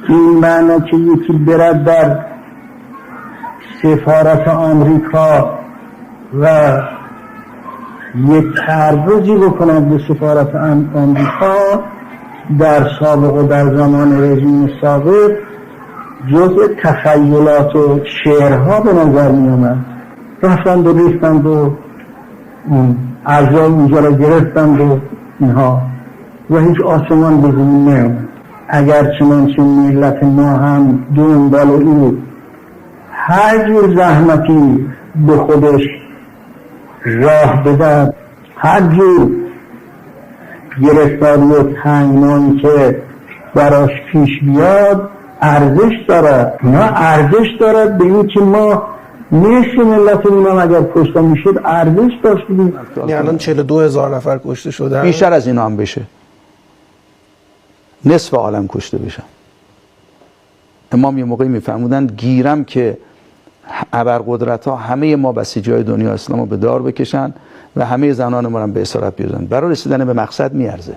این معنی که یکی برد در سفارت آمریکا و یک تعرضی بکند به سفارت آمریکا در سابق و در زمان رژیم سابق جزء تخیلات و شعرها به نظر می آمد. رفتند و ریختند و اعضای اونجا را گرفتند و اینها و هیچ آسمان به زمین نیامد. اگر چنانچه ملت ما هم دنبال او هر جور زحمتی به خودش راه بدهد، هر جور گرفتاری و تنگنایی که براش پیش بیاد ارزش دارد. نه ارزش دارد به این که ما نصف ملتمون هم اگر کشته میشد ارزش داشت بودیم. یعنی الان 42,000 نفر کشته شدن، بیشتر از اینا هم بشه، نصف عالم کشته بشن. امام یه موقعی میفهمودن گیرم که ابرقدرت ها همه ما بسیجی های دنیا اسلام رو به دار بکشن و همه زنان ما رو به اسارت بیارن، برای رسیدن به مقصد میارزه.